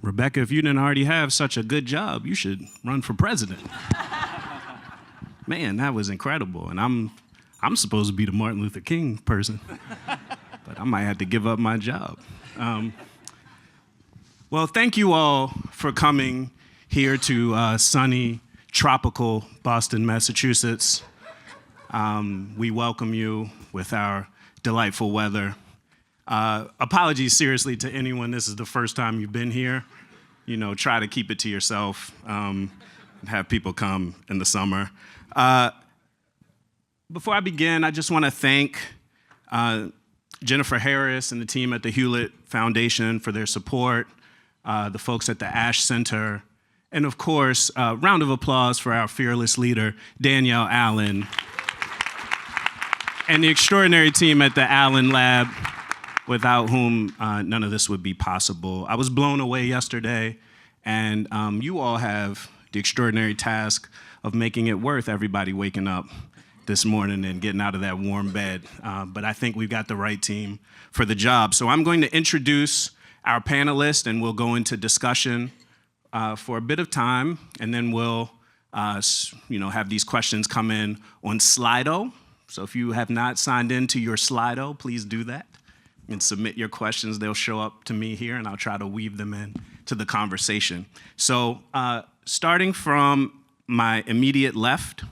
Rebecca, if you didn't already have such a good job, you should run for president. Man, that was incredible. And I'm supposed to be the Martin Luther King person, but I might have to give up my job. Well, thank you all for coming here to sunny, tropical Boston, Massachusetts. We welcome you with our delightful weather. Apologies seriously to anyone, this is the first time you've been here. You know, try to keep it to yourself and have people come in the summer. Before I begin, I just want to thank Jennifer Harris and the team at the Hewlett Foundation for their support, the folks at the Ash Center, and of course, a round of applause for our fearless leader, Danielle Allen, and the extraordinary team at the Allen Lab, without whom none of this would be possible. I was blown away yesterday, and you all have the extraordinary task of making it worth everybody waking up this morning and getting out of that warm bed. But I think we've got the right team for the job. So I'm going to introduce our panelists, and we'll go into discussion for a bit of time, and then we'll have these questions come in on Slido. So if you have not signed into your Slido, please do that and submit your questions. They'll show up to me here, and I'll try to weave them in to the conversation. So starting from my immediate left,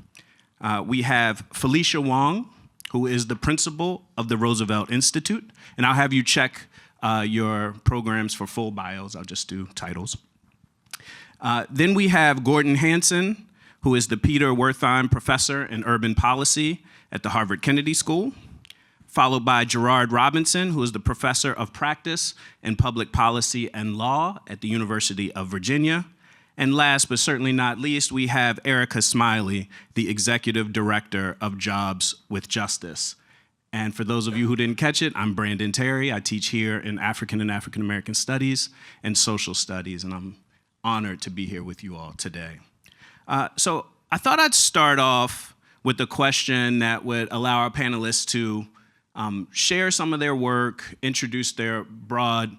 we have Felicia Wong, who is the principal of the Roosevelt Institute. And I'll have you check your programs for full bios. I'll just do titles. Then we have Gordon Hanson, who is the Peter Wertheim Professor in Urban Policy at the Harvard Kennedy School, followed by Gerard Robinson, who is the Professor of Practice in Public Policy and Law at the University of Virginia. And last but certainly not least, we have Erica Smiley, the Executive Director of Jobs with Justice. And for those of you who didn't catch it, I'm Brandon Terry. I teach here in African and African American Studies and Social Studies, and I'm honored to be here with you all today. So I thought I'd start off with a question that would allow our panelists to share some of their work, introduce their broad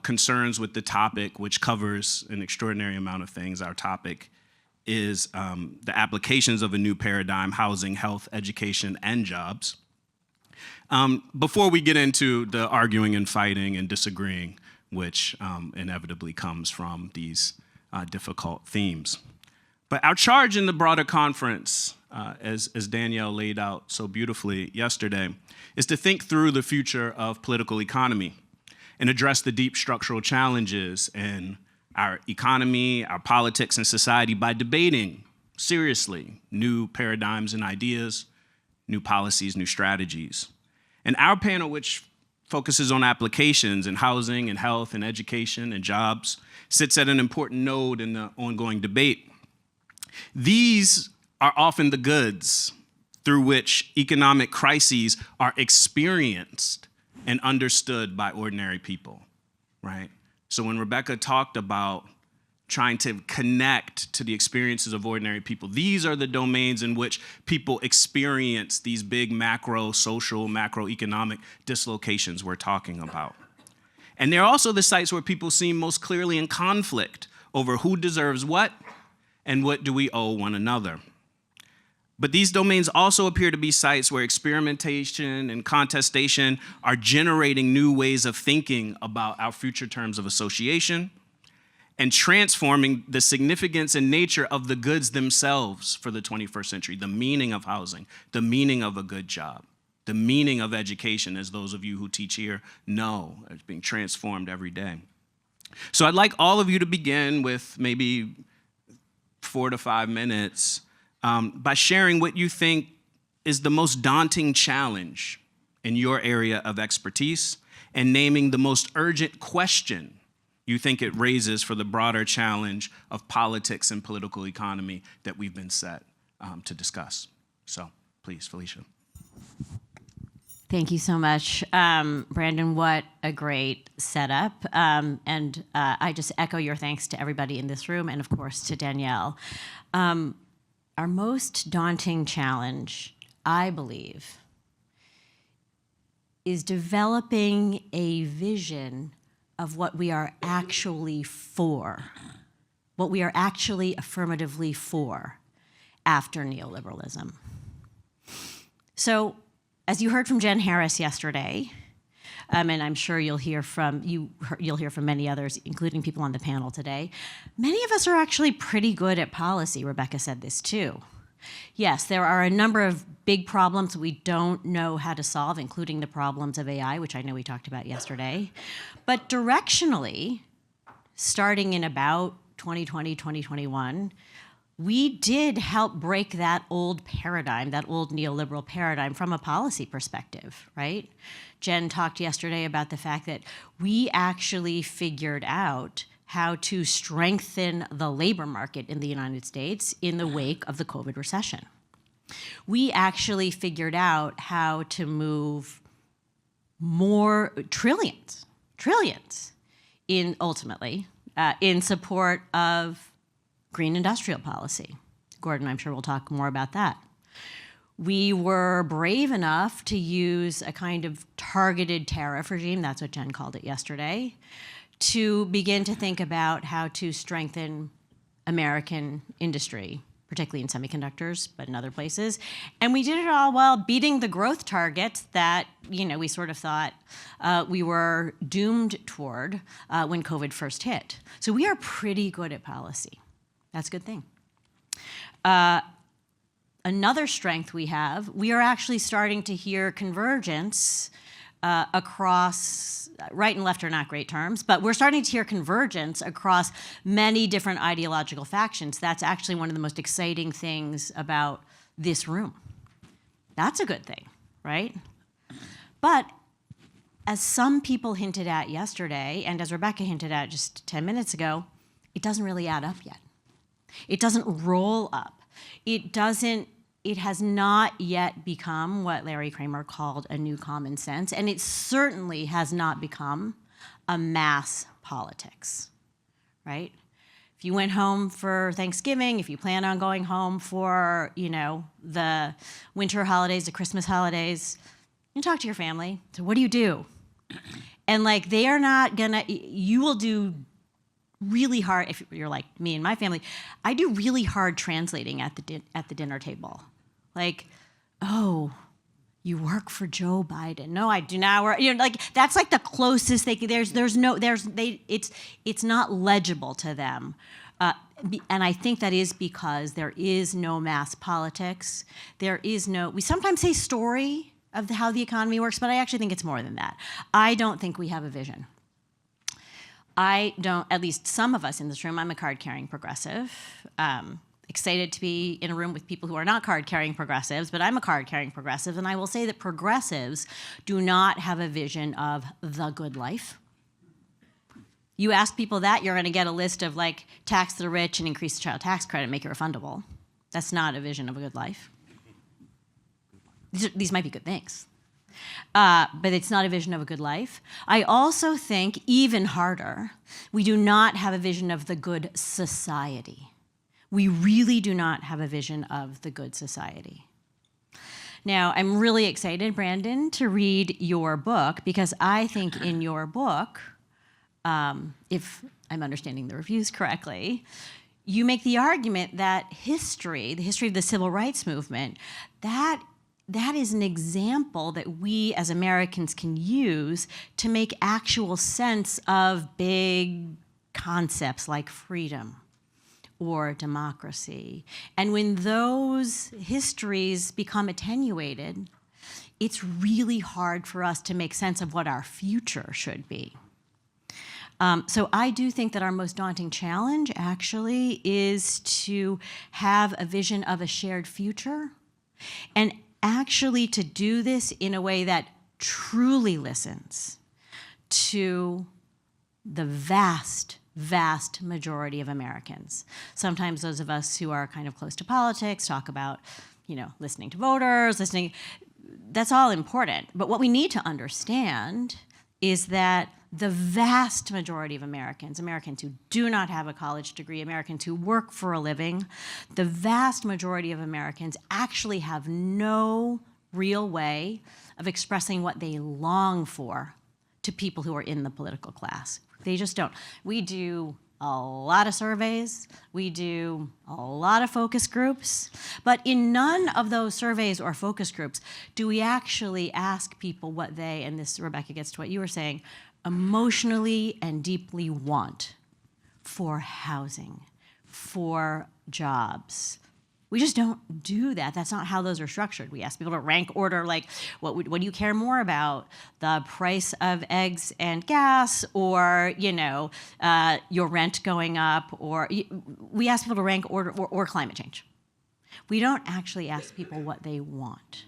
concerns with the topic, which covers an extraordinary amount of things. Our topic is the applications of a new paradigm: housing, health, education, and jobs. Before we get into the arguing and fighting and disagreeing, which inevitably comes from these difficult themes. But our charge in the broader conference, as Danielle laid out so beautifully yesterday, is to think through the future of political economy and address the deep structural challenges in our economy, our politics, and society by debating seriously new paradigms and ideas, new policies, new strategies. And our panel, which focuses on applications in housing and health and education and jobs, sits at an important node in the ongoing debate. These are often the goods through which economic crises are experienced and understood by ordinary people, right? So when Rebecca talked about trying to connect to the experiences of ordinary people, these are the domains in which people experience these big macro social, macroeconomic dislocations we're talking about. And they're also the sites where people seem most clearly in conflict over who deserves what and what do we owe one another. But these domains also appear to be sites where experimentation and contestation are generating new ways of thinking about our future terms of association and transforming the significance and nature of the goods themselves for the 21st century, the meaning of housing, the meaning of a good job, the meaning of education, as those of you who teach here know, it's being transformed every day. So I'd like all of you to begin with maybe 4 to 5 minutes by sharing what you think is the most daunting challenge in your area of expertise and naming the most urgent question you think it raises for the broader challenge of politics and political economy that we've been set to discuss. So please, Felicia. Thank you so much, Brandon. What a great setup. And I just echo your thanks to everybody in this room and, of course, to Danielle. Our most daunting challenge, I believe, is developing a vision of what we are actually for, what we are actually affirmatively for after neoliberalism. So, as you heard from Jen Harris yesterday, and I'm sure you'll hear from many others, including people on the panel today, many of us are actually pretty good at policy. Rebecca said this too. Yes, there are a number of big problems we don't know how to solve, including the problems of AI, which I know we talked about yesterday. But directionally, starting in about 2020, 2021, we did help break that old paradigm, that old neoliberal paradigm from a policy perspective, right? Jen talked yesterday about the fact that we actually figured out how to strengthen the labor market in the United States in the wake of the COVID recession. We actually figured out how to move more trillions in ultimately in support of green industrial policy. Gordon, I'm sure we'll talk more about that. We were brave enough to use a kind of targeted tariff regime, that's what Jen called it yesterday, to begin to think about how to strengthen American industry, particularly in semiconductors, but in other places. And we did it all while beating the growth targets that, we sort of thought we were doomed toward when COVID first hit. So we are pretty good at policy. That's a good thing. Another strength we have, we are actually starting to hear convergence across, right and left are not great terms, but we're starting to hear convergence across many different ideological factions. That's actually one of the most exciting things about this room. That's a good thing, right? But as some people hinted at yesterday, and as Rebecca hinted at just 10 minutes ago, it doesn't really add up yet. It doesn't roll up. It has not yet become what Larry Kramer called a new common sense, and it certainly has not become a mass politics, right? If you went home for Thanksgiving, if you plan on going home for, the winter holidays, the Christmas holidays, you talk to your family. So what do you do? And they are not gonna, you will do really hard, if you're like me and my family, I do really hard translating at the dinner table. Oh, you work for Joe Biden. No, I do not work. That's the closest they can. It's not legible to them. And I think that is because there is no mass politics. We sometimes say story of how the economy works, but I actually think it's more than that. I don't think we have a vision. I don't, at least some of us in this room, I'm a card-carrying progressive. Excited to be in a room with people who are not card-carrying progressives, but I'm a card-carrying progressive, and I will say that progressives do not have a vision of the good life. You ask people that, you're gonna get a list of tax the rich and increase the child tax credit, make it refundable. That's not a vision of a good life. These might be good things. But it's not a vision of a good life. I also think, even harder, we do not have a vision of the good society. We really do not have a vision of the good society. Now, I'm really excited, Brandon, to read your book, because I think in your book, if I'm understanding the reviews correctly, you make the argument that the history of the civil rights movement, that is an example that we as Americans can use to make actual sense of big concepts like freedom or democracy. And when those histories become attenuated, it's really hard for us to make sense of what our future should be. So I do think that our most daunting challenge actually is to have a vision of a shared future, and actually to do this in a way that truly listens to the vast majority of Americans. Sometimes those of us who are kind of close to politics talk about, listening to voters, that's all important. But what we need to understand is that the vast majority of Americans who do not have a college degree, Americans who work for a living, the vast majority of Americans actually have no real way of expressing what they long for to people who are in the political class. They just don't. We do a lot of surveys. We do a lot of focus groups. But in none of those surveys or focus groups do we actually ask people what they, and this, Rebecca, gets to what you were saying, emotionally and deeply want for housing, for jobs. We just don't do that. That's not how those are structured. We ask people to rank order, like, what do you care more about? The price of eggs and gas, or, your rent going up, or we ask people to rank order, or climate change. We don't actually ask people what they want.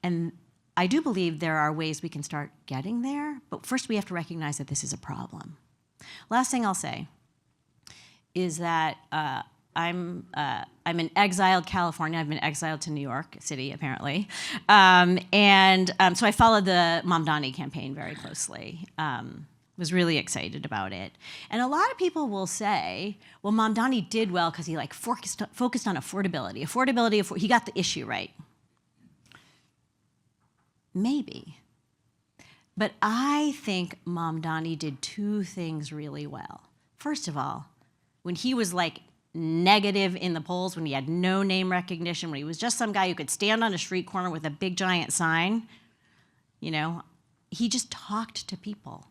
And I do believe there are ways we can start getting there, but first we have to recognize that this is a problem. Last thing I'll say is that I'm an exiled California. I've been exiled to New York City, apparently. So I followed the Mamdani campaign very closely. Was really excited about it. And a lot of people will say, well, Mamdani did well because he focused on affordability. He got the issue right. Maybe. But I think Mamdani did two things really well. First of all, when he was negative in the polls, when he had no name recognition, when he was just some guy who could stand on a street corner with a big giant sign, he just talked to people,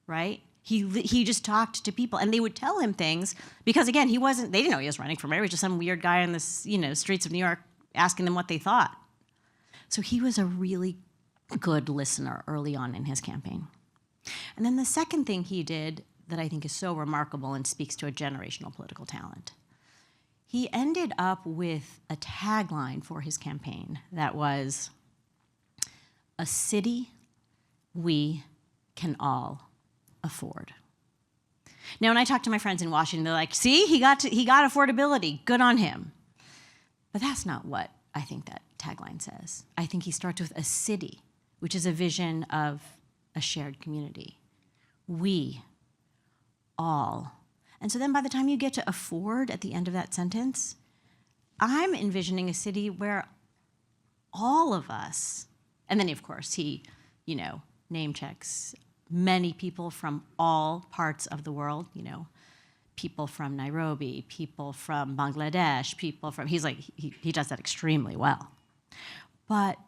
right? He just talked to people, and they would tell him things because, again, they didn't know he was running for mayor. He was just some weird guy on the streets of New York asking them what they thought. So he was a really good listener early on in his campaign. And then the second thing he did that I think is so remarkable and speaks to a generational political talent, he ended up with a tagline for his campaign that was, "A city we can all afford." Now, when I talk to my friends in Washington, they're like, see, he got affordability, good on him. But that's not what I think that tagline says. I think he starts with a city, which is a vision of a shared community. We all. And so then by the time you get to afford at the end of that sentence, I'm envisioning a city where all of us, and then of course he, name checks many people from all parts of the world, people from Nairobi, people from Bangladesh, he does that extremely well. But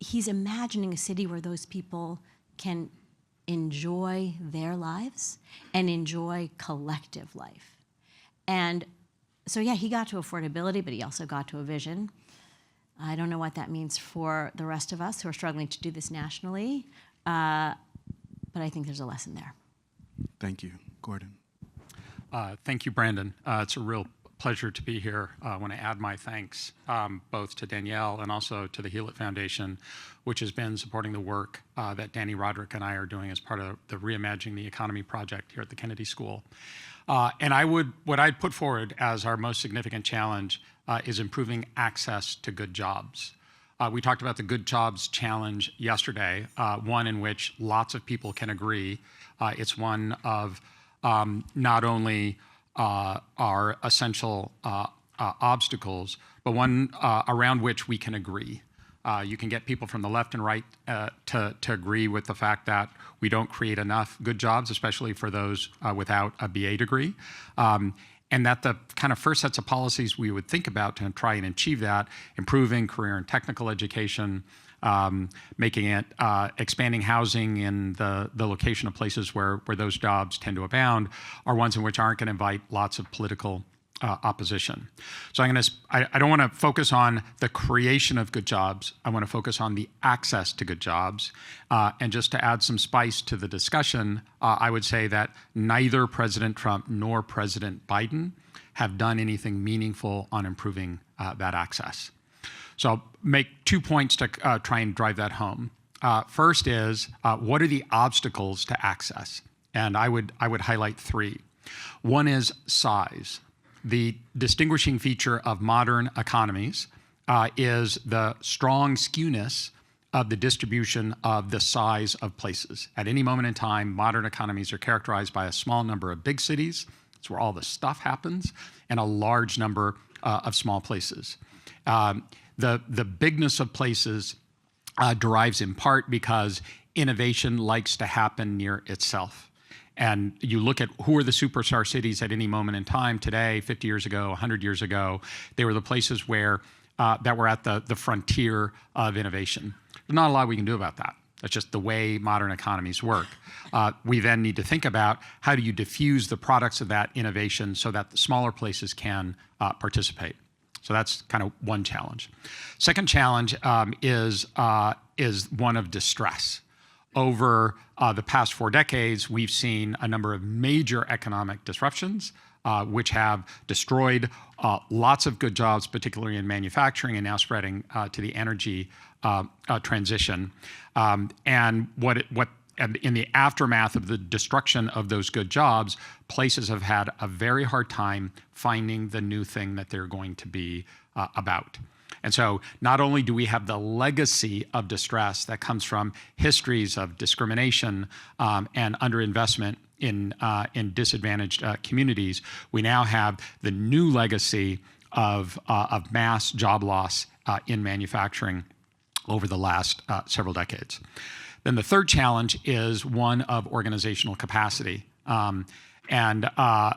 he's imagining a city where those people can enjoy their lives and enjoy collective life. And so, yeah, he got to affordability, but he also got to a vision. I don't know what that means for the rest of us who are struggling to do this nationally, but I think there's a lesson there. Thank you. Gordon. Thank you, Brandon. It's a real pleasure to be here. I want to add my thanks both to Danielle and also to the Hewlett Foundation, which has been supporting the work that Danny Roderick and I are doing as part of the Reimagining the Economy project here at the Kennedy School. And what I'd put forward as our most significant challenge is improving access to good jobs. We talked about the Good Jobs Challenge yesterday, one in which lots of people can agree. It's one of not only our essential obstacles, but one around which we can agree. You can get people from the left and right to agree with the fact that we don't create enough good jobs, especially for those without a BA degree. And that the kind of first sets of policies we would think about to try and achieve that, improving career and technical education, making it, expanding housing in the location of places where those jobs tend to abound, are ones in which aren't going to invite lots of political opposition. So I don't want to focus on the creation of good jobs. I want to focus on the access to good jobs. And just to add some spice to the discussion, I would say that neither President Trump nor President Biden have done anything meaningful on improving that access. So I'll make 2 points to try and drive that home. First is, what are the obstacles to access? And I would highlight 3. One is size. The distinguishing feature of modern economies is the strong skewness of the distribution of the size of places. At any moment in time, modern economies are characterized by a small number of big cities, that's where all the stuff happens, and a large number of small places. The bigness of places derives in part because innovation likes to happen near itself. And you look at who are the superstar cities at any moment in time today, 50 years ago, 100 years ago, they were the places where that were at the frontier of innovation. There's not a lot we can do about that. That's just the way modern economies work. We then need to think about how do you diffuse the products of that innovation so that the smaller places can participate. So that's kind of one challenge. Second challenge is one of distress. Over the past 4 decades, we've seen a number of major economic disruptions, which have destroyed lots of good jobs, particularly in manufacturing, and now spreading to the energy transition. And in the aftermath of the destruction of those good jobs, places have had a very hard time finding the new thing that they're going to be about. And so not only do we have the legacy of distress that comes from histories of discrimination and underinvestment in disadvantaged communities, we now have the new legacy of mass job loss in manufacturing over the last several decades. Then the third challenge is one of organizational capacity. And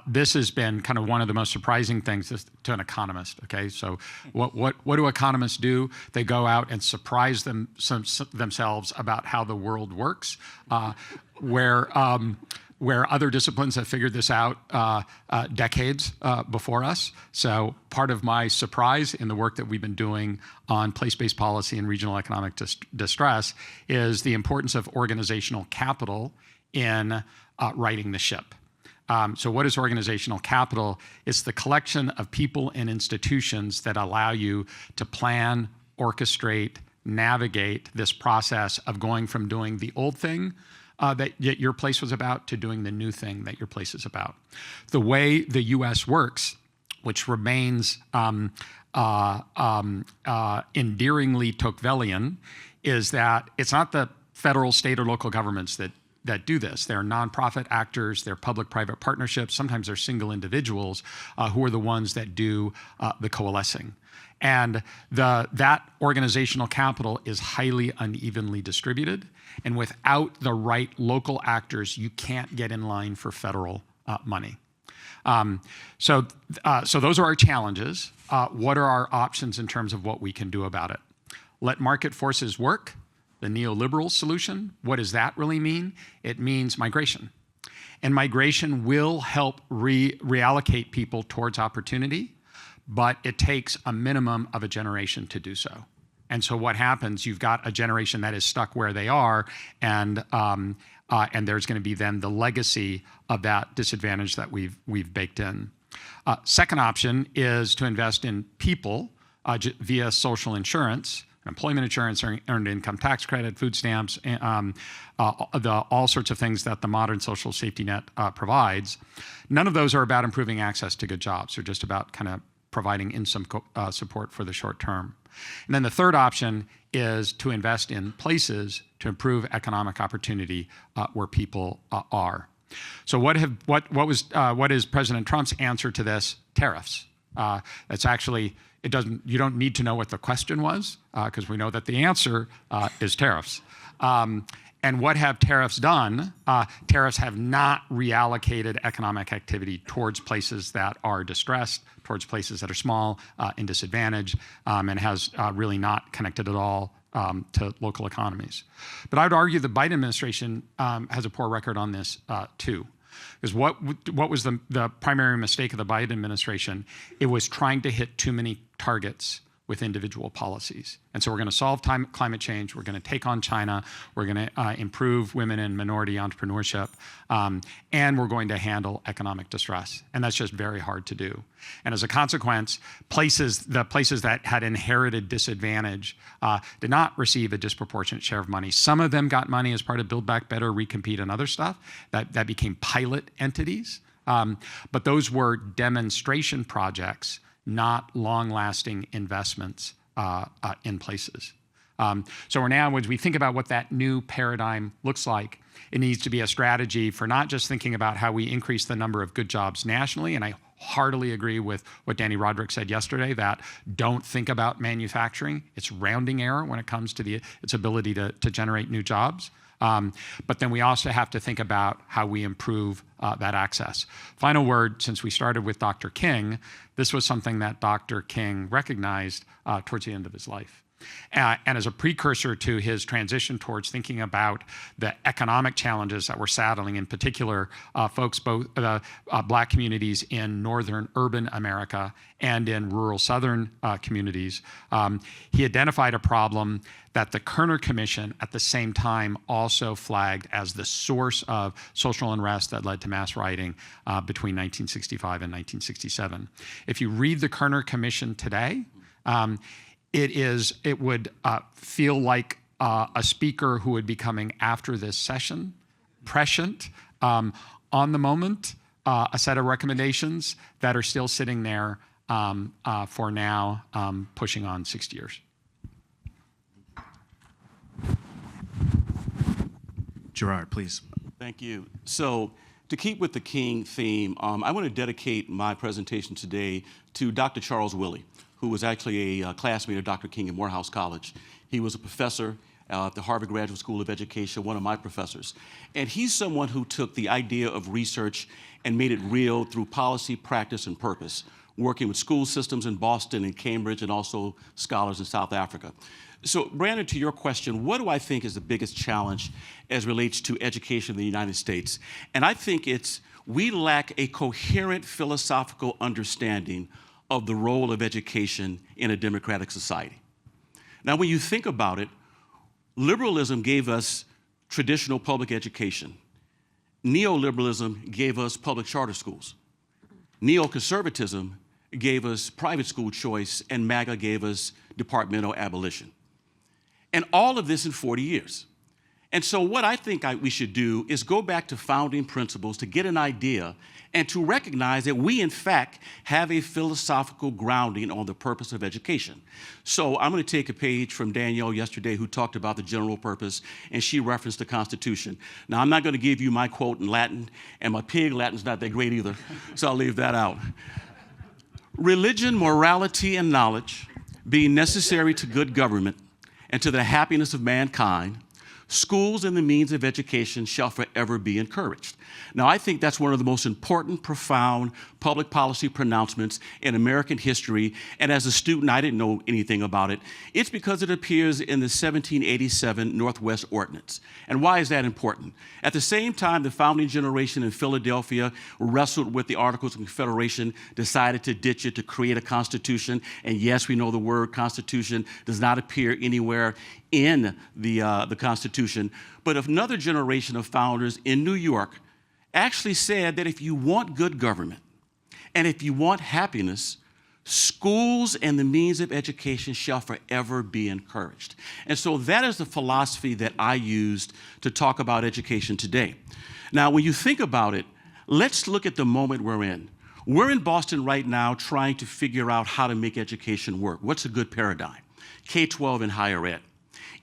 this has been kind of one of the most surprising things to an economist, okay? So what do economists do? They go out and surprise themselves about how the world works, where other disciplines have figured this out decades before us. So part of my surprise in the work that we've been doing on place-based policy and regional economic distress is the importance of organizational capital in righting the ship. So what is organizational capital? It's the collection of people and institutions that allow you to plan, orchestrate, navigate this process of going from doing the old thing that your place was about to doing the new thing that your place is about. The way the U.S. works, which remains endearingly Tocquevillian, is that it's not the federal, state, or local governments that do this. They're nonprofit actors, they're public-private partnerships, sometimes they're single individuals who are the ones that do the coalescing. And that organizational capital is highly unevenly distributed, and without the right local actors, you can't get in line for federal money. So those are our challenges. What are our options in terms of what we can do about it? Let market forces work. The neoliberal solution, what does that really mean? It means migration. And migration will help reallocate people towards opportunity, but it takes a minimum of a generation to do so. And so what happens, you've got a generation that is stuck where they are, and there's going to be then the legacy of that disadvantage that we've baked in. Second option is to invest in people via social insurance, employment insurance, earned income tax credit, food stamps, all sorts of things that the modern social safety net provides. None of those are about improving access to good jobs. They're just about kind of providing income support for the short term. And then the third option is to invest in places to improve economic opportunity where people are. So what is President Trump's answer to this? Tariffs. It's actually, you don't need to know what the question was, because we know that the answer is tariffs. And what have tariffs done? Tariffs have not reallocated economic activity towards places that are distressed, towards places that are small and disadvantaged, and has really not connected at all to local economies. But I would argue the Biden administration has a poor record on this too. Because what was the primary mistake of the Biden administration? It was trying to hit too many targets with individual policies. And so we're going to solve climate change, we're going to take on China, we're going to improve women and minority entrepreneurship, and we're going to handle economic distress. And that's just very hard to do. And as a consequence, the places that had inherited disadvantage did not receive a disproportionate share of money. Some of them got money as part of Build Back Better, Recompete, and other stuff that became pilot entities. But those were demonstration projects, not long-lasting investments in places. So now, as we think about what that new paradigm looks like, it needs to be a strategy for not just thinking about how we increase the number of good jobs nationally, and I heartily agree with what Danny Roderick said yesterday, that don't think about manufacturing. It's rounding error when it comes to its ability to generate new jobs. But then we also have to think about how we improve that access. Final word, since we started with Dr. King, this was something that Dr. King recognized towards the end of his life. And as a precursor to his transition towards thinking about the economic challenges that we're saddling, in particular, folks, both Black communities in northern urban America and in rural southern communities, he identified a problem that the Kerner Commission at the same time also flagged as the source of social unrest that led to mass rioting between 1965 and 1967. If you read the Kerner Commission today, it would feel like a speaker who would be coming after this session, prescient, on the moment, a set of recommendations that are still sitting there for now, pushing on 60 years. Gerard, please. Thank you. So to keep with the King theme, I want to dedicate my presentation today to Dr. Charles Willey, who was actually a classmate of Dr. King at Morehouse College. He was a professor at the Harvard Graduate School of Education, one of my professors. And he's someone who took the idea of research and made it real through policy, practice, and purpose, working with school systems in Boston and Cambridge and also scholars in South Africa. So, Brandon, to your question, what do I think is the biggest challenge as relates to education in the United States? And I think it's we lack a coherent philosophical understanding of the role of education in a democratic society. Now, when you think about it, liberalism gave us traditional public education. Neoliberalism gave us public charter schools. Neoconservatism gave us private school choice, and MAGA gave us departmental abolition. And all of this in 40 years. And so what I think we should do is go back to founding principles to get an idea and to recognize that we, in fact, have a philosophical grounding on the purpose of education. So I'm going to take a page from Danielle yesterday, who talked about the general purpose, and she referenced the Constitution. Now, I'm not going to give you my quote in Latin, and my pig Latin's not that great either, so I'll leave that out. Religion, morality, and knowledge being necessary to good government and to the happiness of mankind, schools and the means of education shall forever be encouraged. Now, I think that's one of the most important, profound public policy pronouncements in American history. And as a student, I didn't know anything about it. It's because it appears in the 1787 Northwest Ordinance. And why is that important? At the same time, the founding generation in Philadelphia wrestled with the Articles of Confederation, decided to ditch it to create a constitution. And yes, we know the word constitution does not appear anywhere in the Constitution. But another generation of founders in New York actually said that if you want good government and if you want happiness, schools and the means of education shall forever be encouraged. And so that is the philosophy that I used to talk about education today. Now, when you think about it, let's look at the moment we're in. We're in Boston right now trying to figure out how to make education work. What's a good paradigm? K-12 and higher ed.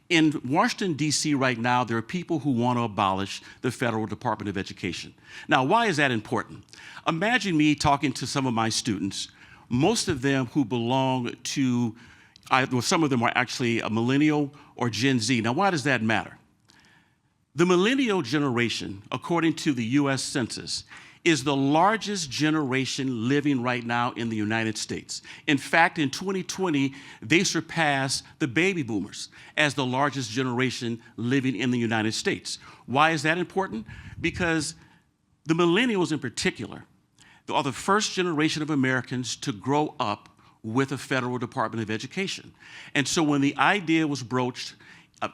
In Washington, D.C. right now, there are people who want to abolish the Federal Department of Education. Now, why is that important? Imagine me talking to some of my students, most of them who belong to, well, some of them are actually a millennial or Gen Z. Now, why does that matter? The millennial generation, according to the U.S. Census, is the largest generation living right now in the United States. In fact, in 2020, they surpassed the baby boomers as the largest generation living in the United States. Why is that important? Because the millennials in particular are the first generation of Americans to grow up with a Federal Department of Education. And so when the idea was broached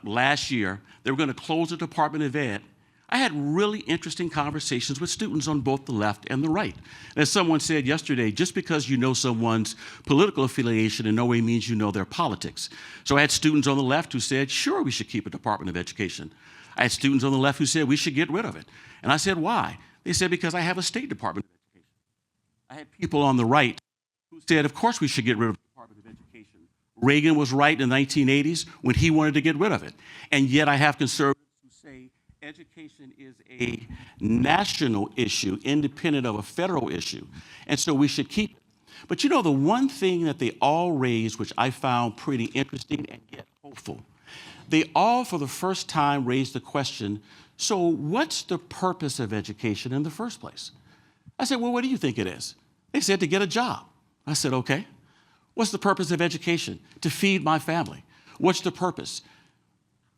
last year, they were going to close the Department of Ed, I had really interesting conversations with students on both the left and the right. As someone said yesterday, just because you know someone's political affiliation in no way means you know their politics. So I had students on the left who said, sure, we should keep a Department of Education. I had students on the left who said we should get rid of it. And I said, why? They said, because I have a State Department of Education. I had people on the right who said, of course we should get rid of the Department of Education. Reagan was right in the 1980s when he wanted to get rid of it. And yet I have conservatives who say education is a national issue, independent of a federal issue, and so we should keep it. But you know, the one thing that they all raised, which I found pretty interesting and yet hopeful, they all for the first time raised the question, so what's the purpose of education in the first place? I said, well, what do you think it is? They said, to get a job. I said, okay. What's the purpose of education? To feed my family. What's the purpose?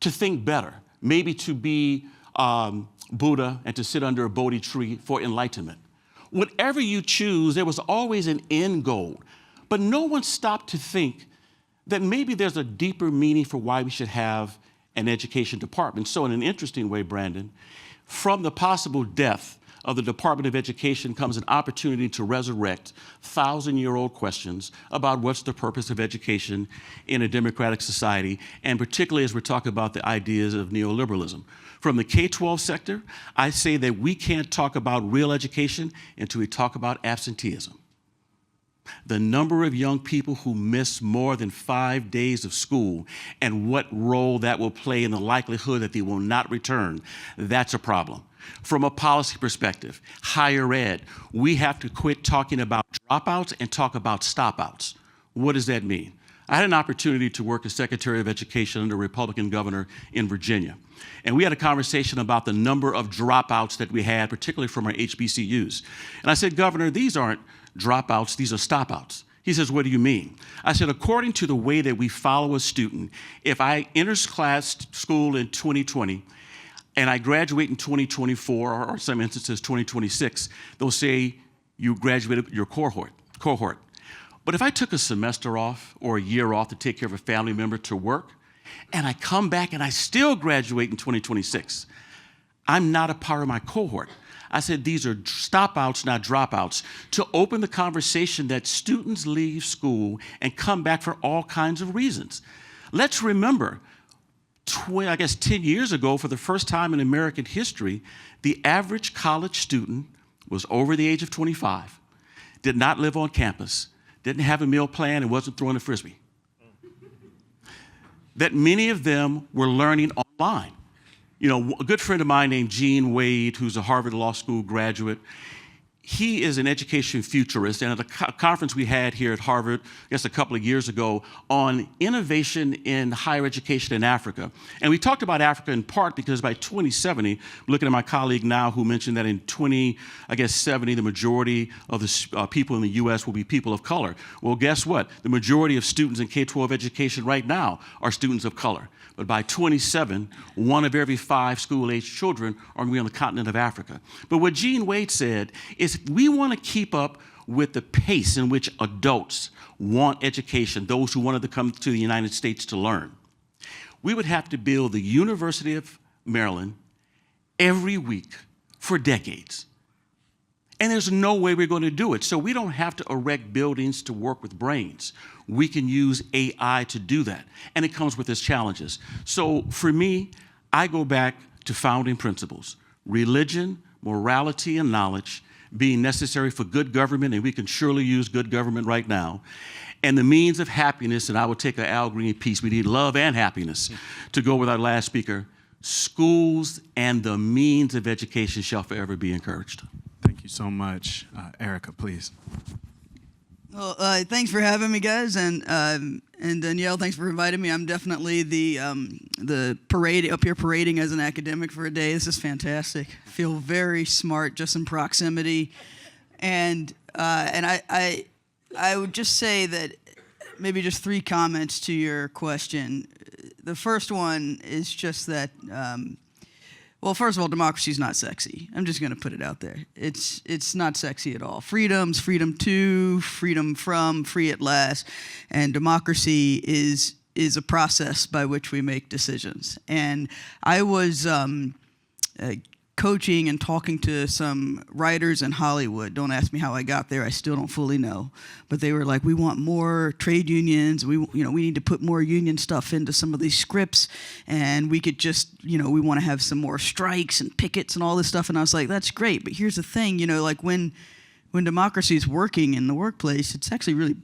To think better, maybe to be Buddha and to sit under a Bodhi tree for enlightenment. Whatever you choose, there was always an end goal. But no one stopped to think that maybe there's a deeper meaning for why we should have an education department. So in an interesting way, Brandon, from the possible death of the Department of Education comes an opportunity to resurrect 1,000-year-old questions about what's the purpose of education in a democratic society, and particularly as we're talking about the ideas of neoliberalism. From the K-12 sector, I say that we can't talk about real education until we talk about absenteeism. The number of young people who miss more than 5 days of school and what role that will play in the likelihood that they will not return, that's a problem. From a policy perspective, higher ed, we have to quit talking about dropouts and talk about stopouts. What does that mean? I had an opportunity to work as Secretary of Education under a Republican governor in Virginia. And we had a conversation about the number of dropouts that we had, particularly from our HBCUs. And I said, Governor, these aren't dropouts, these are stopouts. He says, what do you mean? I said, according to the way that we follow a student, if I enter school in 2020 and I graduate in 2024, or some instances 2026, they'll say you graduated your cohort. But if I took a semester off or a year off to take care of a family member to work, and I come back and I still graduate in 2026, I'm not a part of my cohort. I said, these are stopouts, not dropouts, to open the conversation that students leave school and come back for all kinds of reasons. Let's remember, 10 years ago, for the first time in American history, the average college student was over the age of 25, did not live on campus, didn't have a meal plan, and wasn't throwing a Frisbee. That many of them were learning online. You know, a good friend of mine named Gene Wade, who's a Harvard Law School graduate, he is an education futurist, and at a conference we had here at Harvard, I guess a couple of years ago, on innovation in higher education in Africa. And we talked about Africa in part because by 2070, I'm looking at my colleague now who mentioned that in 2070, the majority of the people in the US will be people of color. Well, guess what? The majority of students in K-12 education right now are students of color. But by 27, 1 of every 5 school-age children are going to be on the continent of Africa. But what Gene Wade said is we want to keep up with the pace in which adults want education, those who wanted to come to the United States to learn. We would have to build the University of Maryland every week for decades. And there's no way we're going to do it. So we don't have to erect buildings to work with brains. We can use AI to do that. And it comes with its challenges. So for me, I go back to founding principles: religion, morality, and knowledge being necessary for good government, and we can surely use good government right now. And the means of happiness, and I will take an Al Green piece, we need love and happiness to go with our last speaker. Schools and the means of education shall forever be encouraged. Thank you so much. Erica, please. Well, thanks for having me, guys, and Danielle, thanks for inviting me. I'm definitely the parade up here parading as an academic for a day. This is fantastic. I feel very smart just in proximity, and I would just say that maybe just 3 comments to your question. The first one is just that. Well, first of all, democracy is not sexy. I'm just going to put it out there. It's not sexy at all. Freedom's freedom to, freedom from, free at last, and democracy is a process by which we make decisions. And I was coaching and talking to some writers in Hollywood. Don't ask me how I got there. I still don't fully know. But they were like, we want more trade unions. We need to put more union stuff into some of these scripts. And we could just, we want to have some more strikes and pickets and all this stuff. And I was like, that's great. But here's the thing, like when democracy is working in the workplace, it's actually really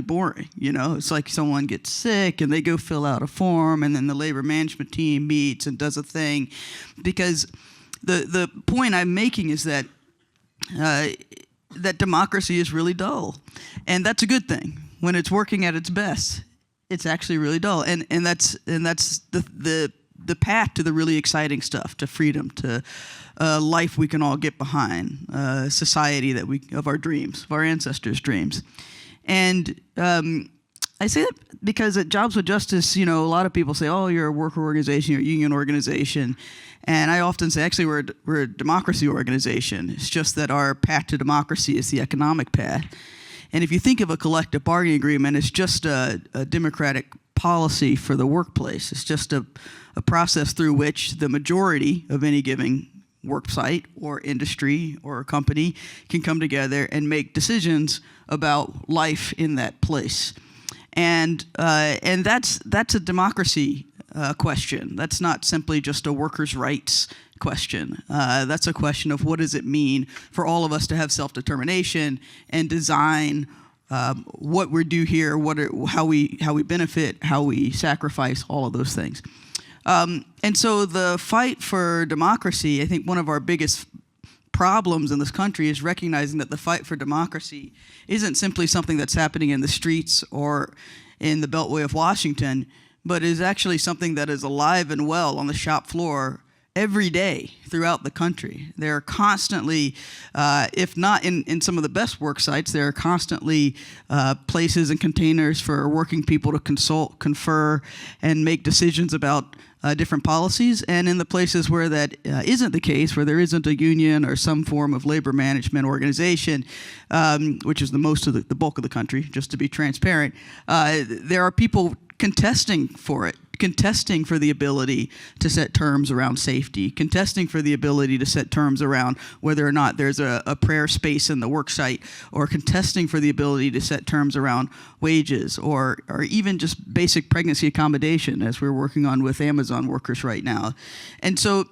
boring. It's like someone gets sick and they go fill out a form, and then the labor management team meets and does a thing. Because the point I'm making is that that democracy is really dull, and that's a good thing when it's working at its best. it's actually really dull, and that's the path to the really exciting stuff, to freedom, to life we can all get behind, society of our dreams, of our ancestors' dreams. And I say that because at Jobs with Justice, a lot of people say, oh, you're a worker organization, you're a union organization. And I often say, actually, we're a democracy organization. It's just that our path to democracy is the economic path. And if you think of a collective bargaining agreement, it's just a democratic policy for the workplace. It's just a process through which the majority of any given work site or industry or company can come together and make decisions about life in that place. And that's a democracy question. That's not simply just a workers' rights question. That's a question of what does it mean for all of us to have self-determination and design what we do here, how we benefit, how we sacrifice, all of those things. And so the fight for democracy, I think one of our biggest problems in this country is recognizing that the fight for democracy isn't simply something that's happening in the streets or in the Beltway of Washington, but is actually something that is alive and well on the shop floor every day throughout the country. There are constantly, if not in some of the best work sites, there are constantly places and containers for working people to consult, confer, and make decisions about different policies. And in the places where that isn't the case, where there isn't a union or some form of labor management organization, which is the bulk of the country, just to be transparent, there are people contesting for it, contesting for the ability to set terms around safety, contesting for the ability to set terms around whether or not there's a prayer space in the work site, or contesting for the ability to set terms around wages, or even just basic pregnancy accommodation, as we're working on with Amazon workers right now. And so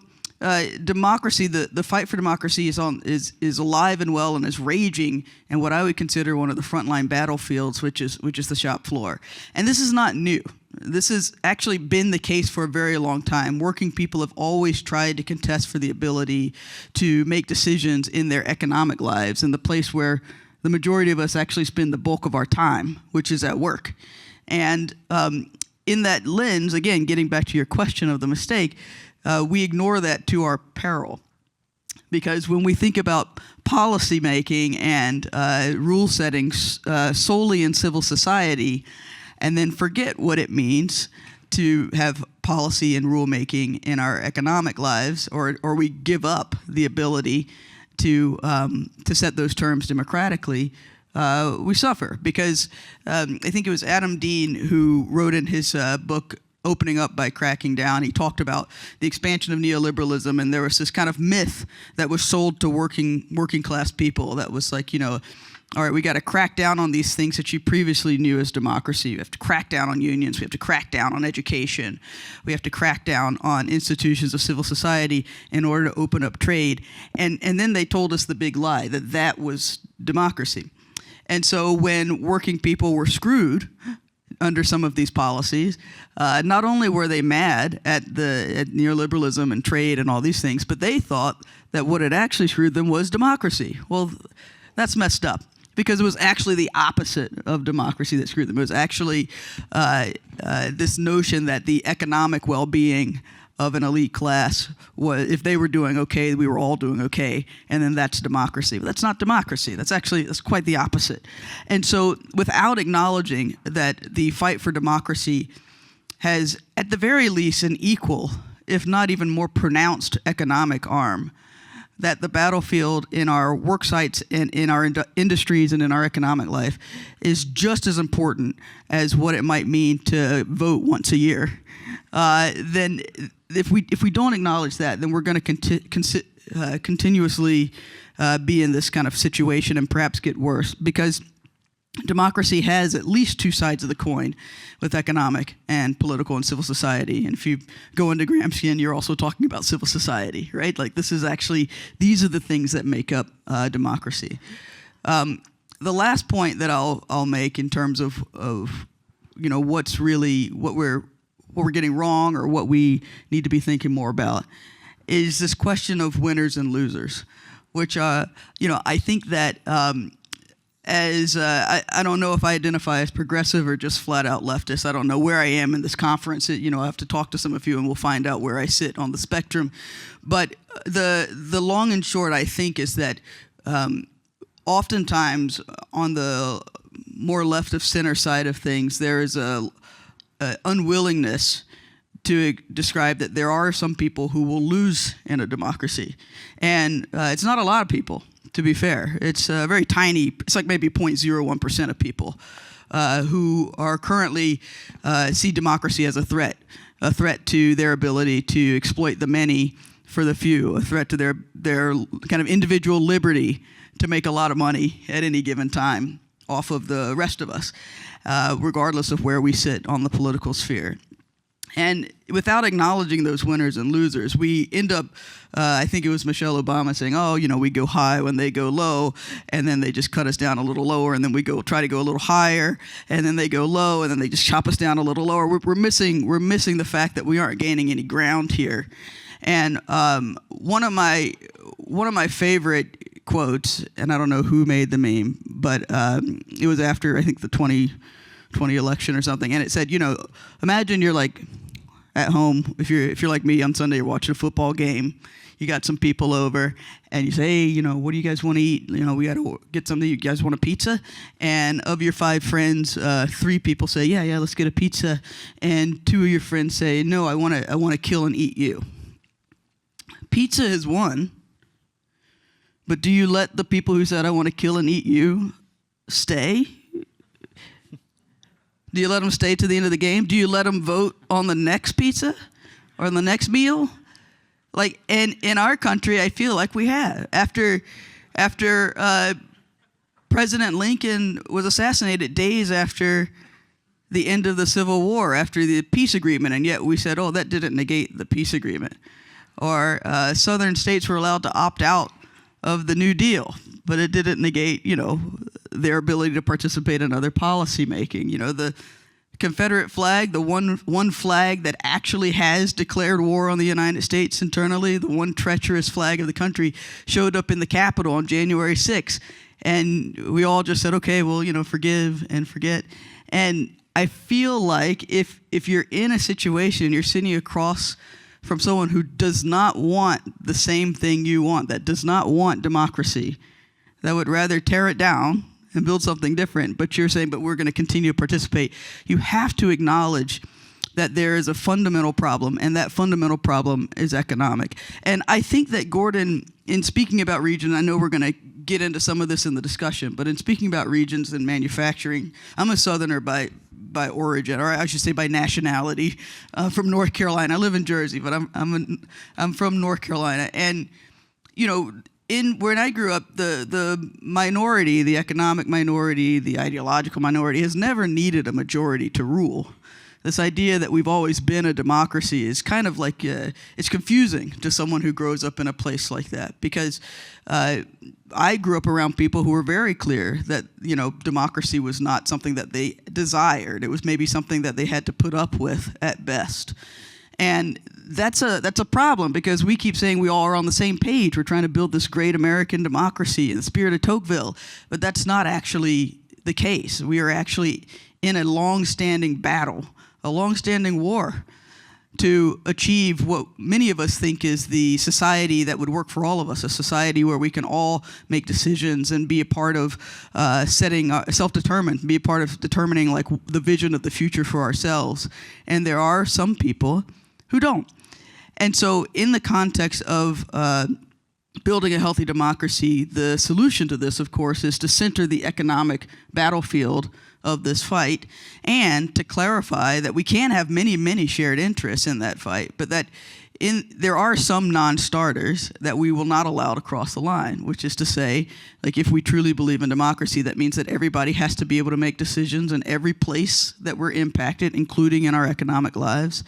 democracy, the fight for democracy is alive and well and is raging in what I would consider one of the frontline battlefields, which is the shop floor. And this is not new. This has actually been the case for a very long time. Working people have always tried to contest for the ability to make decisions in their economic lives, in the place where the majority of us actually spend the bulk of our time, which is at work. And in that lens, again, getting back to your question of the mistake, we ignore that to our peril. Because when we think about policy making and rule setting solely in civil society, and then forget what it means to have policy and rulemaking in our economic lives, or we give up the ability to set those terms democratically, we suffer. Because I think it was Adam Dean who wrote in his book, Opening Up by Cracking Down, he talked about the expansion of neoliberalism, and there was this kind of myth that was sold to working class people that was like, all right, we got to crack down on these things that you previously knew as democracy. We have to crack down on unions. We have to crack down on education. We have to crack down on institutions of civil society in order to open up trade. And then they told us the big lie, that was democracy. And so when working people were screwed under some of these policies, not only were they mad at neoliberalism and trade and all these things, but they thought that what had actually screwed them was democracy. Well, that's messed up, because it was actually the opposite of democracy that screwed them. It was actually this notion that the economic well-being of an elite class was, if they were doing okay, we were all doing okay, and then that's democracy. But that's not democracy. That's quite the opposite. And so without acknowledging that the fight for democracy has, at the very least, an equal, if not even more pronounced economic arm, that the battlefield in our work sites and in our industries and in our economic life is just as important as what it might mean to vote once a year, then if we don't acknowledge that, then we're going to continuously be in this kind of situation and perhaps get worse, because democracy has at least two sides of the coin with economic and political and civil society. And if you go into Gramscian, you're also talking about civil society, right? Like these are the things that make up democracy. The last point that I'll make in terms of what's really, what we're getting wrong or what we need to be thinking more about is this question of winners and losers, which, I think that I don't know if I identify as progressive or just flat out leftist. I don't know where I am in this conference. You know, I have to talk to some of you and we'll find out where I sit on the spectrum. But the long and short, I think, is that oftentimes on the more left of center side of things, there is a unwillingness to describe that there are some people who will lose in a democracy. And it's not a lot of people, to be fair. It's very tiny. It's like maybe 0.01% of people who are currently see democracy as a threat to their ability to exploit the many for the few, a threat to their kind of individual liberty to make a lot of money at any given time off of the rest of us, regardless of where we sit on the political sphere. And without acknowledging those winners and losers, we end up, I think it was Michelle Obama saying, oh, you know, we go high when they go low, and then they just cut us down a little lower, and then we try to go a little higher, and then they go low, and then they just chop us down a little lower. We're missing the fact that we aren't gaining any ground here. And one of my favorite quotes, and I don't know who made the meme, but it was after, I think, the 2020 election or something, and it said, you know, imagine you're like at home, if you're like me on Sunday, you're watching a football game, you got some people over, and you say, hey, you know, what do you guys want to eat? You know, we got to get something. You guys want a pizza? And of your 5 friends, 3 people say, yeah, let's get a pizza, and 2 of your friends say, no, I want to kill and eat you. Pizza is won, but do you let the people who said I want to kill and eat you stay? Do you let them stay to the end of the game? Do you let them vote on the next pizza or on the next meal? Like, and in our country, I feel like we have. After President Lincoln was assassinated days after the end of the Civil War, after the peace agreement, and yet we said, oh, that didn't negate the peace agreement. Or southern states were allowed to opt out of the New Deal, but it didn't negate, you know, their ability to participate in other policy making. You know, the Confederate flag, the one flag that actually has declared war on the United States internally, the one treacherous flag of the country, showed up in the Capitol on January 6th. And we all just said, okay, well, you know, forgive and forget. And I feel like if you're in a situation, you're sitting across from someone who does not want the same thing you want, that does not want democracy, that would rather tear it down and build something different, but you're saying, but we're going to continue to participate. You have to acknowledge that there is a fundamental problem, and that fundamental problem is economic. And I think that Gordon, in speaking about region, I know we're going to get into some of this in the discussion, but in speaking about regions and manufacturing, I'm a Southerner by origin, or I should say by nationality, from North Carolina. I live in Jersey, but I'm from North Carolina, and you know, when I grew up, the minority, the economic minority, the ideological minority, has never needed a majority to rule. This idea that we've always been a democracy is kind of like, it's confusing to someone who grows up in a place like that, because I grew up around people who were very clear that, you know, democracy was not something that they desired. It was maybe something that they had to put up with at best. And that's a problem, because we keep saying we all are on the same page. We're trying to build this great American democracy in the spirit of Tocqueville, but that's not actually the case. We are actually in a long-standing battle, a long-standing war to achieve what many of us think is the society that would work for all of us, a society where we can all make decisions and be a part of self-determined, be a part of determining like the vision of the future for ourselves. And there are some people who don't. And so in the context of building a healthy democracy, the solution to this, of course, is to center the economic battlefield of this fight, and to clarify that we can have many, many shared interests in that fight, but that there are some non-starters that we will not allow to cross the line, which is to say, like, if we truly believe in democracy, that means that everybody has to be able to make decisions in every place that we're impacted, including in our economic lives,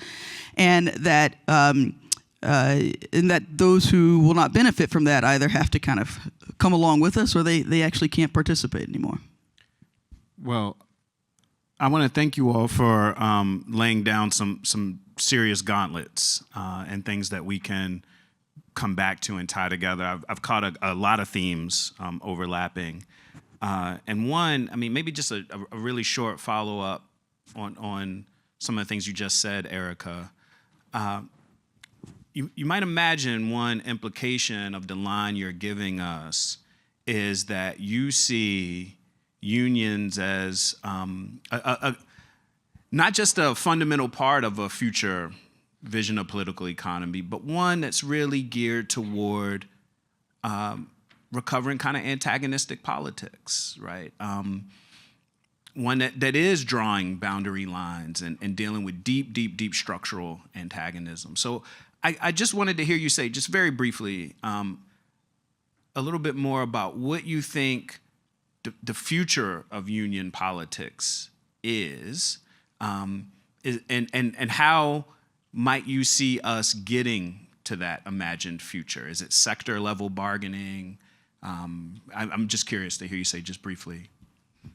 and that those who will not benefit from that either have to kind of come along with us, or they actually can't participate anymore. Well, I want to thank you all for laying down some serious gauntlets and things that we can come back to and tie together. I've caught a lot of themes overlapping. And one, I mean, maybe just a really short follow-up on some of the things you just said, Erica. You might imagine one implication of the line you're giving us is that you see unions as not just a fundamental part of a future vision of political economy, but one that's really geared toward recovering kind of antagonistic politics, right? One that is drawing boundary lines and dealing with deep structural antagonism. So I just wanted to hear you say, just very briefly, a little bit more about what you think the future of union politics is, and how might you see us getting to that imagined future? Is it sector level bargaining? I'm just curious to hear you say just briefly.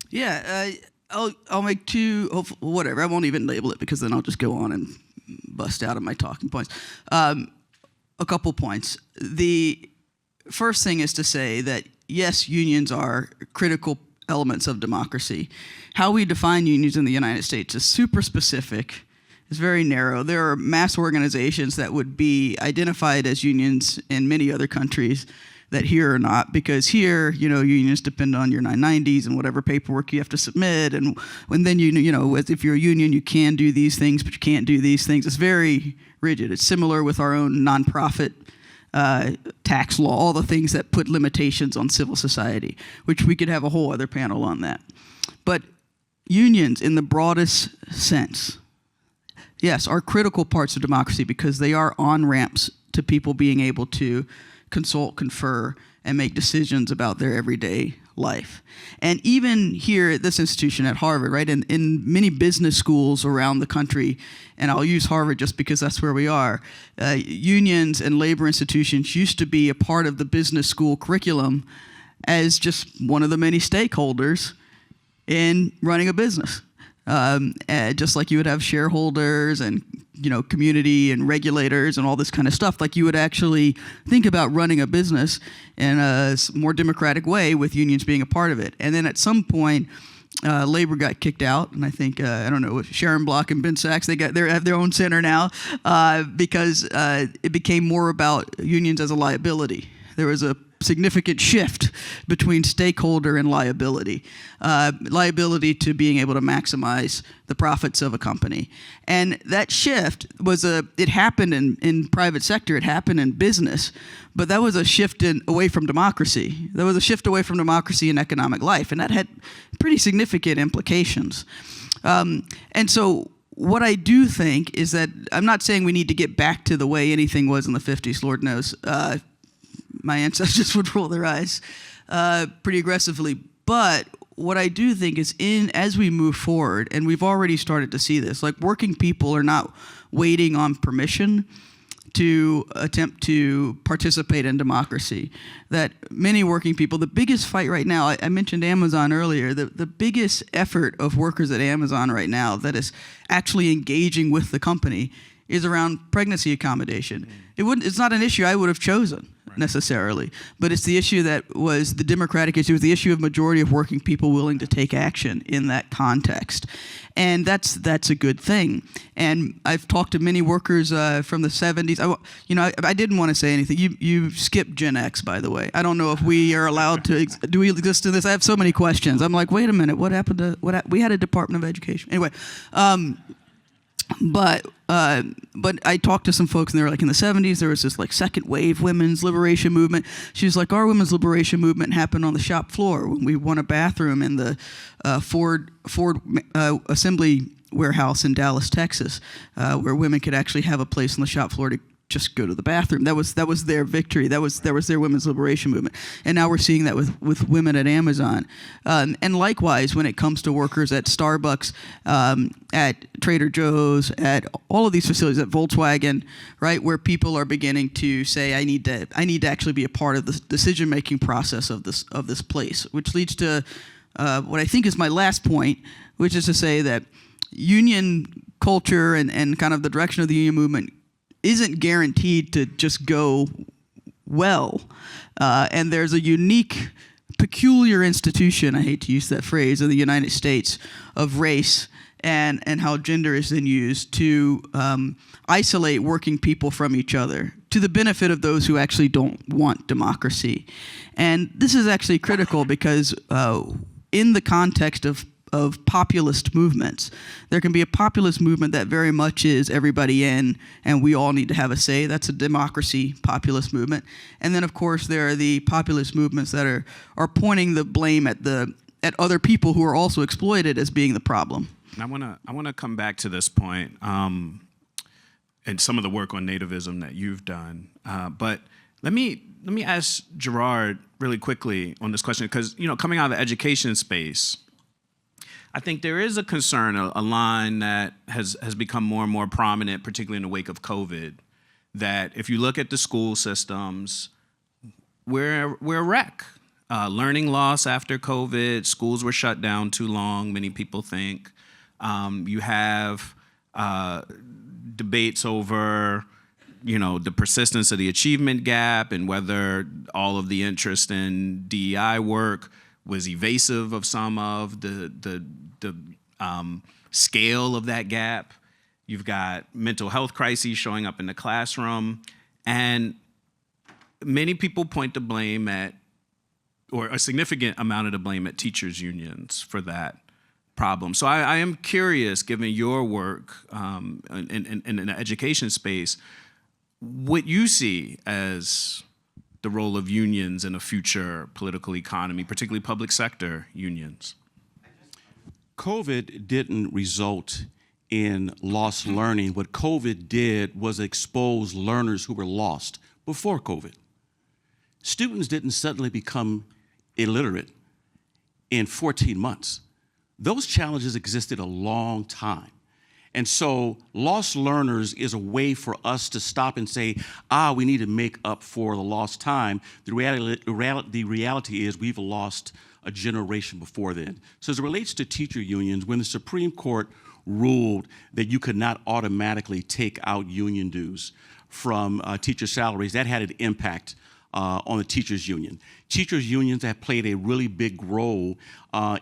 Yeah, I'll make two, whatever. I won't even label it because then I'll just go on and bust out of my talking points. A couple points. The first thing is to say that, yes, unions are critical elements of democracy. How we define unions in the United States is super specific. It's very narrow. There are mass organizations that would be identified as unions in many other countries that here are not, because here, unions depend on your 990s and whatever paperwork you have to submit, and then if you're a union, you can do these things, but you can't do these things. It's very rigid. It's similar with our own nonprofit tax law, all the things that put limitations on civil society, which we could have a whole other panel on that. But unions, in the broadest sense, yes, are critical parts of democracy because they are on-ramps to people being able to consult, confer, and make decisions about their everyday life. And even here at this institution at Harvard, right, in many business schools around the country, and I'll use Harvard just because that's where we are, unions and labor institutions used to be a part of the business school curriculum as just one of the many stakeholders in running a business. Just like you would have shareholders and community and regulators and all this kind of stuff, like you would actually think about running a business in a more democratic way with unions being a part of it. And then at some point, labor got kicked out, and I think I don't know, Sharon Block and Ben Sachs, they have their own center now because it became more about unions as a liability. There was a significant shift between stakeholder and liability. Liability to being able to maximize the profits of a company. And that shift it happened in private sector, it happened in business, but that was a shift away from democracy. There was a shift away from democracy in economic life, and that had pretty significant implications. And so what I do think is that, I'm not saying we need to get back to the way anything was in the 50s, Lord knows. My ancestors would roll their eyes pretty aggressively. But what I do think is as we move forward, and we've already started to see this, like working people are not waiting on permission to attempt to participate in democracy. That many working people, the biggest fight right now, I mentioned Amazon earlier, the biggest effort of workers at Amazon right now that is actually engaging with the company is around pregnancy accommodation. It's not an issue I would have chosen necessarily, but it's the issue that was the democratic issue. It was the issue of majority of working people willing to take action in that context, and that's a good thing. And I've talked to many workers from the 70s. I didn't want to say anything. You skipped Gen X, by the way. I don't know if we are allowed to. Do we exist in this? I have so many questions. I'm like, wait a minute. What happened to we had a Department of Education anyway. But I talked to some folks, and they were like, in the 70s, there was this like second wave women's liberation movement. She was like, our women's liberation movement happened on the shop floor when we won a bathroom in the Ford assembly warehouse in Dallas, Texas, where women could actually have a place on the shop floor to just go to the bathroom. That was their victory. That was their women's liberation movement. And now we're seeing that with women at Amazon. And likewise, when it comes to workers at Starbucks, at Trader Joe's, at all of these facilities, at Volkswagen, right, where people are beginning to say, I need to actually be a part of the decision-making process of this place, which leads to what I think is my last point, which is to say that union culture and kind of the direction of the union movement isn't guaranteed to just go well. And there's a unique peculiar institution, I hate to use that phrase, in the United States of race and how gender is then used to isolate working people from each other to the benefit of those who actually don't want democracy. And this is actually critical because in the context of populist movements, there can be a populist movement that very much is everybody in and we all need to have a say. That's a democracy populist movement. And then of course there are the populist movements that are pointing the blame at other people who are also exploited as being the problem. And I wanna come back to this point and some of the work on nativism that you've done. But let me ask Gerard really quickly on this question, because coming out of the education space, I think there is a concern, a line that has become more and more prominent, particularly in the wake of COVID, that if you look at the school systems, we're a wreck. Learning loss after COVID, schools were shut down too long, many people think. You have debates over the persistence of the achievement gap and whether all of the interest in DEI work was evasive of some of the scale of that gap. You've got mental health crises showing up in the classroom, and many people point the blame or a significant amount of the blame at teachers' unions for that problem. So I am curious, given your work in the education space, what you see as the role of unions in a future political economy, particularly public sector unions. COVID didn't result in lost learning. What COVID did was expose learners who were lost before COVID. Students didn't suddenly become illiterate in 14 months. Those challenges existed a long time. And so lost learners is a way for us to stop and say, we need to make up for the lost time. The reality is we've lost a generation before then. So as it relates to teacher unions, when the Supreme Court ruled that you could not automatically take out union dues from teacher salaries, that had an impact on the teachers union. Teachers unions have played a really big role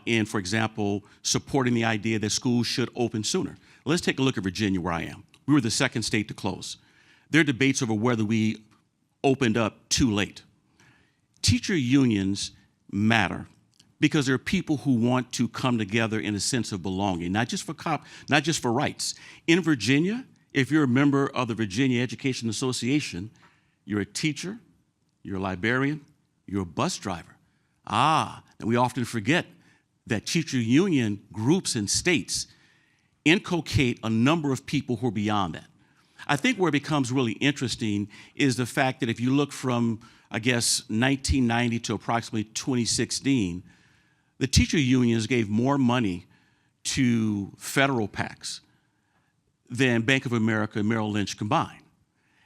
in, for example, supporting the idea that schools should open sooner. Let's take a look at Virginia, where I am. We were the second state to close. There are debates over whether we opened up too late. Teacher unions matter because there are people who want to come together in a sense of belonging, not just for rights. In Virginia, if you're a member of the Virginia Education Association, you're a teacher, you're a librarian, you're a bus driver. And we often forget that teacher union groups and states inculcate a number of people who are beyond that. I think where it becomes really interesting is the fact that if you look from, 1990 to approximately 2016, the teacher unions gave more money to federal PACs than Bank of America and Merrill Lynch combined.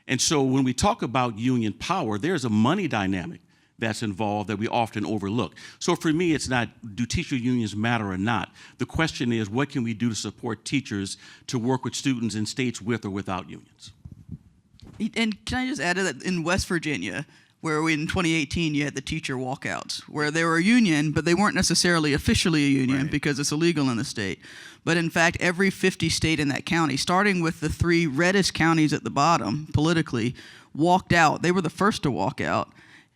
And so when we talk about union power, there's a money dynamic that's involved that we often overlook. So for me, it's not, do teacher unions matter or not? The question is, what can we do to support teachers to work with students in states with or without unions? And can I just add to that, in West Virginia, where in 2018 you had the teacher walkouts, where they were a union, but they weren't necessarily officially a union because it's illegal in the state. But in fact, every 50 state in that county, starting with the 3 reddest counties at the bottom politically, walked out. They were the first to walk out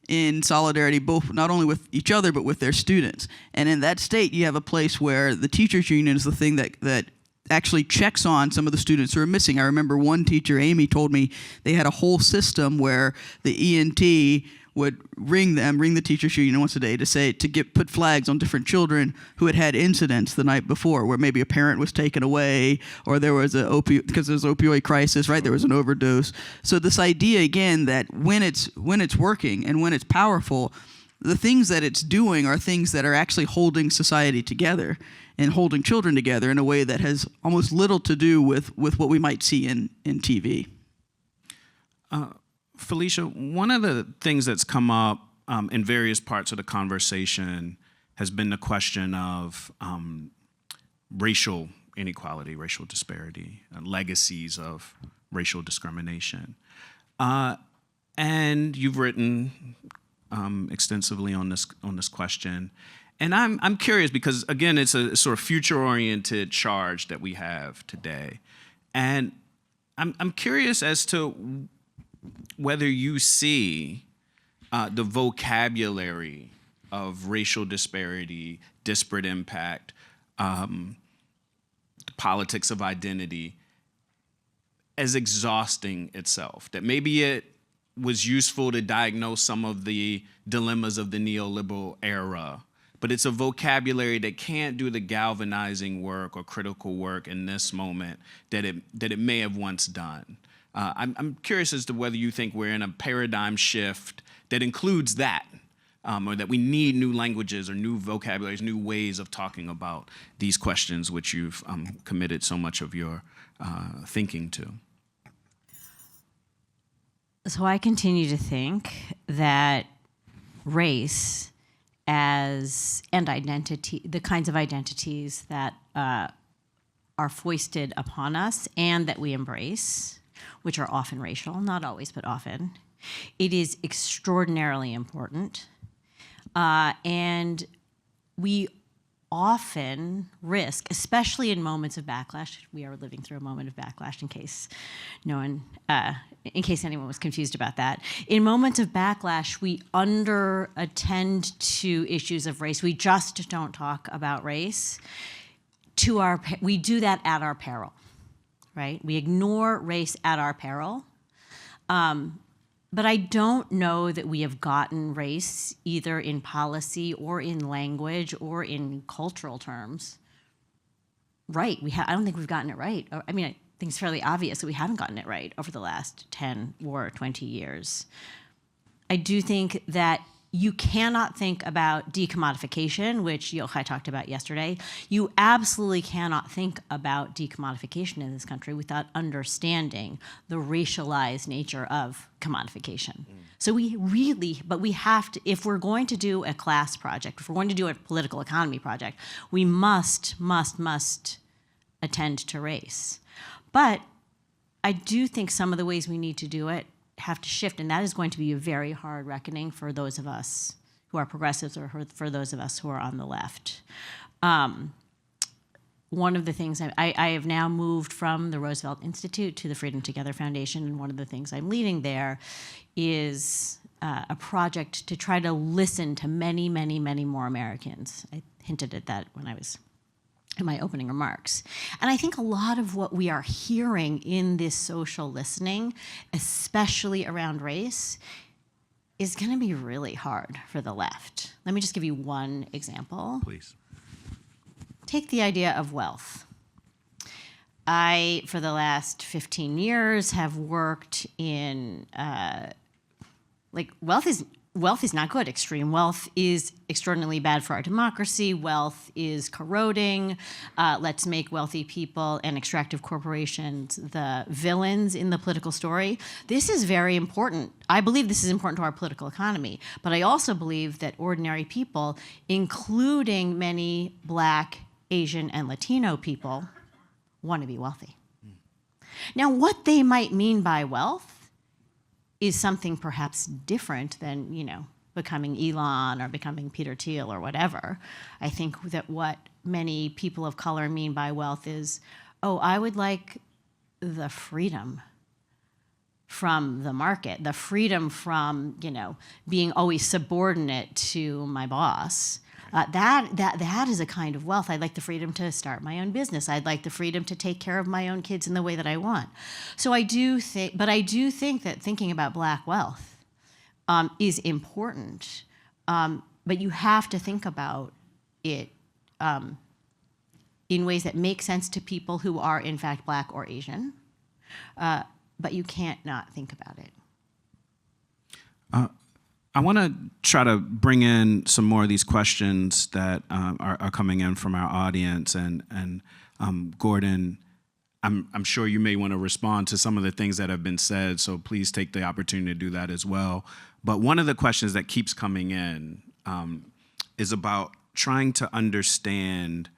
in solidarity, both not only with each other, but with their students. And in that state, you have a place where the teachers union is the thing that actually checks on some of the students who are missing. I remember one teacher, Amy, told me they had a whole system where the ENT would ring the teachers union once a day to put flags on different children who had had incidents the night before, where maybe a parent was taken away, or there was because there's an opioid crisis, right? There was an overdose. So this idea again that when it's working and when it's powerful, the things that it's doing are things that are actually holding society together and holding children together in a way that has almost little to do with what we might see in TV. Felicia, one of the things that's come up in various parts of the conversation has been the question of racial inequality, racial disparity, legacies of racial discrimination. And you've written extensively on this question, and I'm curious because again, it's a sort of future-oriented charge that we have today, and I'm curious as to whether you see the vocabulary of racial disparity, disparate impact, politics of identity as exhausting itself, that maybe it was useful to diagnose some of the dilemmas of the neoliberal era, but it's a vocabulary that can't do the galvanizing work or critical work in this moment that it may have once done. I'm curious as to whether you think we're in a paradigm shift that includes that, or that we need new languages or new vocabularies, new ways of talking about these questions which you've committed so much of your thinking to. So I continue to think that race and identity, the kinds of identities that are foisted upon us and that we embrace, which are often racial, not always, but often, it is extraordinarily important. And we often risk, especially in moments of backlash, we are living through a moment of backlash in case anyone was confused about that. In moments of backlash, we under-attend to issues of race. We just don't talk about race. We do that at our peril, right? We ignore race at our peril. But I don't know that we have gotten race either in policy or in language or in cultural terms right. I don't think we've gotten it right. I mean, I think it's fairly obvious that we haven't gotten it right over the last 10 or 20 years. I do think that you cannot think about decommodification, which Yochai talked about yesterday. You absolutely cannot think about decommodification in this country without understanding the racialized nature of commodification. So we have to, if we're going to do a class project, if we're going to do a political economy project, we must attend to race. But I do think some of the ways we need to do it have to shift, and that is going to be a very hard reckoning for those of us who are progressives or for those of us who are on the left. One of the things I have now moved from the Roosevelt Institute to the Freedom Together Foundation, and one of the things I'm leading there is a project to try to listen to many, many, many more Americans. I hinted at that when I was in my opening remarks. And I think a lot of what we are hearing in this social listening, especially around race, is going to be really hard for the left. Let me just give you one example. Please. Take the idea of wealth. I, for the last 15 years, have worked in, wealth is not good. Extreme wealth is extraordinarily bad for our democracy. Wealth is corroding. Let's make wealthy people and extractive corporations the villains in the political story. This is very important. I believe this is important to our political economy. But I also believe that ordinary people, including many Black, Asian, and Latino people, want to be wealthy. Now, what they might mean by wealth is something perhaps different than, becoming Elon or becoming Peter Thiel or whatever. I think that what many people of color mean by wealth is, I would like the freedom from the market, the freedom from, being always subordinate to my boss. That is a kind of wealth. I'd like the freedom to start my own business. I'd like the freedom to take care of my own kids in the way that I want. So I do think that thinking about Black wealth is important, but you have to think about it in ways that make sense to people who are in fact Black or Asian, but you can't not think about it. I want to try to bring in some more of these questions that are coming in from our audience, and Gordon, I'm sure you may want to respond to some of the things that have been said, so please take the opportunity to do that as well. But one of the questions that keeps coming in is about trying to understand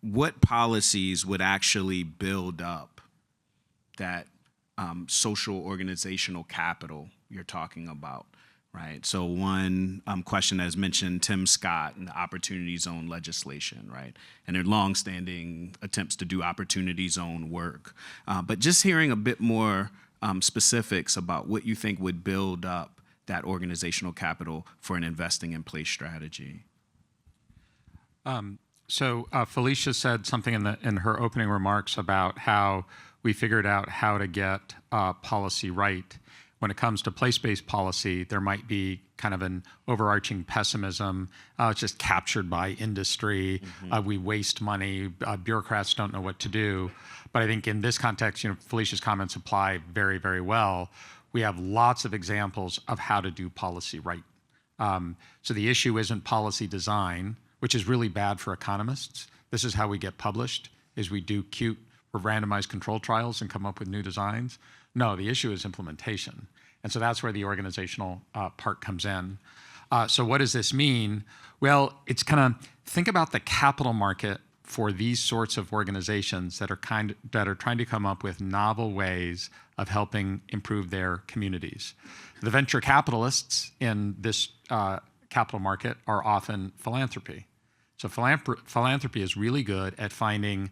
what policies would actually build up that social organizational capital you're talking about, right? So one question as mentioned, Tim Scott and the Opportunity Zone legislation, right? And their longstanding attempts to do Opportunity Zone work. But just hearing a bit more specifics about what you think would build up that organizational capital for an investing in place strategy. So Felicia said something in her opening remarks about how we figured out how to get policy right. When it comes to place-based policy, there might be kind of an overarching pessimism. It's just captured by industry. We waste money. Bureaucrats don't know what to do. But I think in this context, Felicia's comments apply very, very well. We have lots of examples of how to do policy right. So the issue isn't policy design, which is really bad for economists. This is how we get published, is we do cute or randomized control trials and come up with new designs. No, the issue is implementation. And so that's where the organizational part comes in. So what does this mean? Well, it's kind of, think about the capital market for these sorts of organizations that are trying to come up with novel ways of helping improve their communities. The venture capitalists in this capital market are often philanthropy. So philanthropy is really good at finding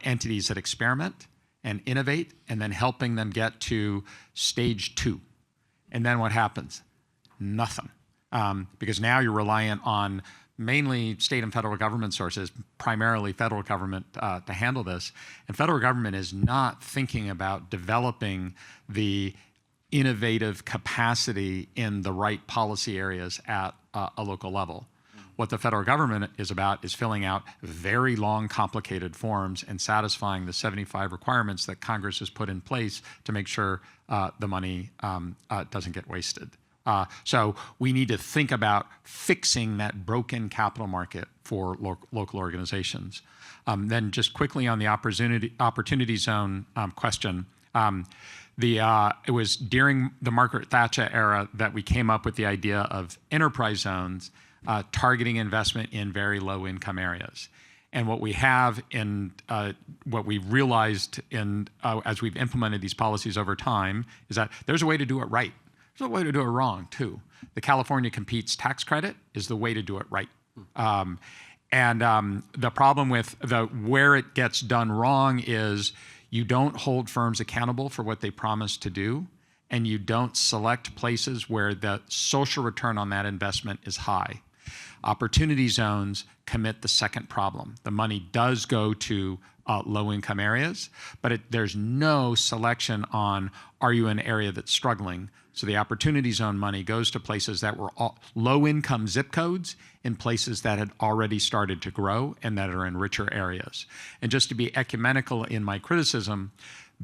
entities that experiment and innovate and then helping them get to stage 2. And then what happens? Nothing. Because now you're reliant on mainly state and federal government sources, primarily federal government to handle this. And federal government is not thinking about developing the innovative capacity in the right policy areas at a local level. What the federal government is about is filling out very long, complicated forms and satisfying the 75 requirements that Congress has put in place to make sure the money doesn't get wasted. So we need to think about fixing that broken capital market for local organizations. Then just quickly on the opportunity zone question, it was during the Margaret Thatcher era that we came up with the idea of enterprise zones targeting investment in very low income areas. And what we have in what we've realized in as we've implemented these policies over time is that there's a way to do it right. There's a way to do it wrong too. The California Competes tax credit is the way to do it right. The problem with where it gets done wrong is you don't hold firms accountable for what they promise to do, and you don't select places where the social return on that investment is high. Opportunity zones commit the second problem. The money does go to low-income areas, but there's no selection on, are you in an area that's struggling? So the opportunity zone money goes to places that were low-income zip codes in places that had already started to grow and that are in richer areas. And just to be ecumenical in my criticism,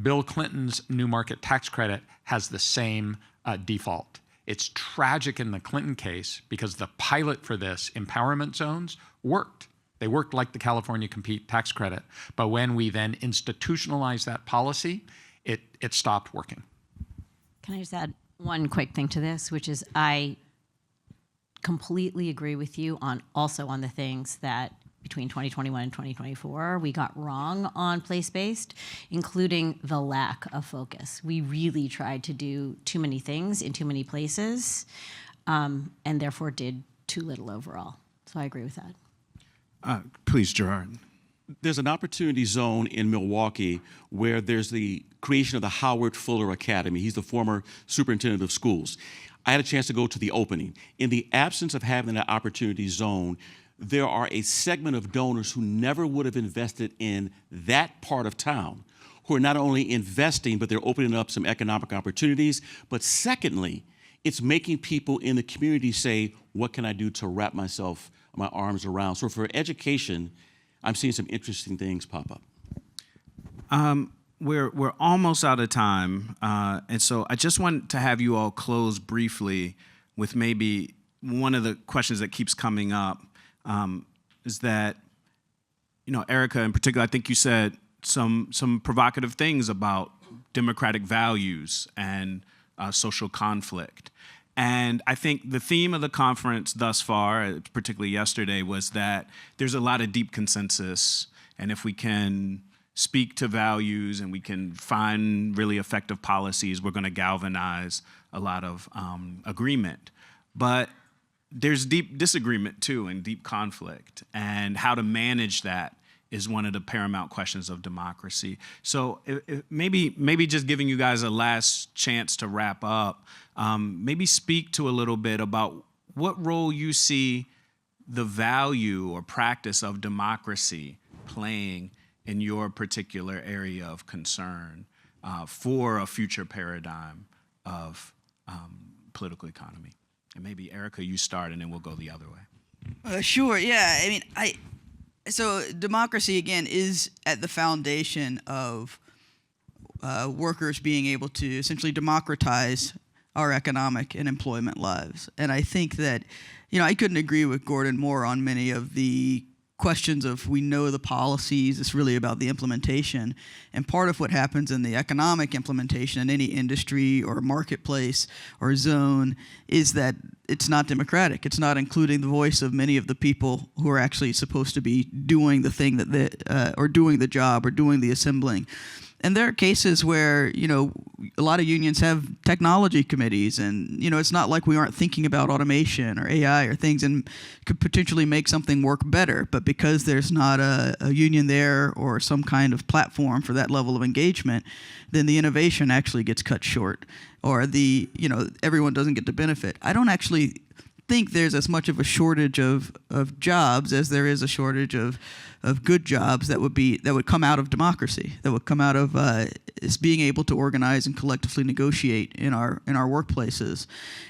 Bill Clinton's new market tax credit has the same default. It's tragic in the Clinton case because the pilot for this, empowerment zones, worked. They worked like the California Compete tax credit. But when we then institutionalized that policy, it stopped working. Can I just add one quick thing to this, which is I completely agree with you on the things that between 2021 and 2024 we got wrong on place-based, including the lack of focus. We really tried to do too many things in too many places, and therefore did too little overall. So I agree with that. Please, Gerard. There's an opportunity zone in Milwaukee where there's the creation of the Howard Fuller Academy. He's the former superintendent of schools. I had a chance to go to the opening. In the absence of having an opportunity zone, there are a segment of donors who never would have invested in that part of town, who are not only investing, but they're opening up some economic opportunities. But secondly, it's making people in the community say, what can I do to wrap my arms around? So for education, I'm seeing some interesting things pop up. We're almost out of time, and so I just want to have you all close briefly with maybe one of the questions that keeps coming up is that, Erica in particular, I think you said some provocative things about democratic values and social conflict. And I think the theme of the conference thus far, particularly yesterday, was that there's a lot of deep consensus, and if we can speak to values and we can find really effective policies, we're going to galvanize a lot of agreement. But there's deep disagreement too and deep conflict, and how to manage that is one of the paramount questions of democracy. So maybe just giving you guys a last chance to wrap up, maybe speak to a little bit about what role you see the value or practice of democracy playing in your particular area of concern for a future paradigm of political economy. And maybe Erica, you start, and then we'll go the other way. Sure. Yeah. I mean, so democracy again is at the foundation of workers being able to essentially democratize our economic and employment lives. And I think that, I couldn't agree with Gordon more on many of the questions of, we know the policies, it's really about the implementation. And part of what happens in the economic implementation in any industry or marketplace or zone is that it's not democratic. It's not including the voice of many of the people who are actually supposed to be doing the thing or doing the job or doing the assembling. And there are cases where, a lot of unions have technology committees, and, it's not like we aren't thinking about automation or AI or things and could potentially make something work better. But because there's not a union there or some kind of platform for that level of engagement, then the innovation actually gets cut short, or everyone doesn't get to benefit. I don't actually think there's as much of a shortage of jobs as there is a shortage of good jobs that would come out of democracy, that would come out of is being able to organize and collectively negotiate in our workplaces.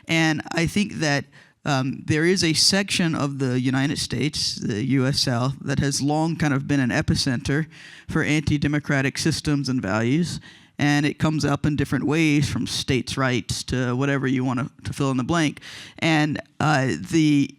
And I think that there is a section of the United States, the U.S. South, that has long kind of been an epicenter for anti-democratic systems and values. And it comes up in different ways, from states' rights to whatever you want to fill in the blank. And the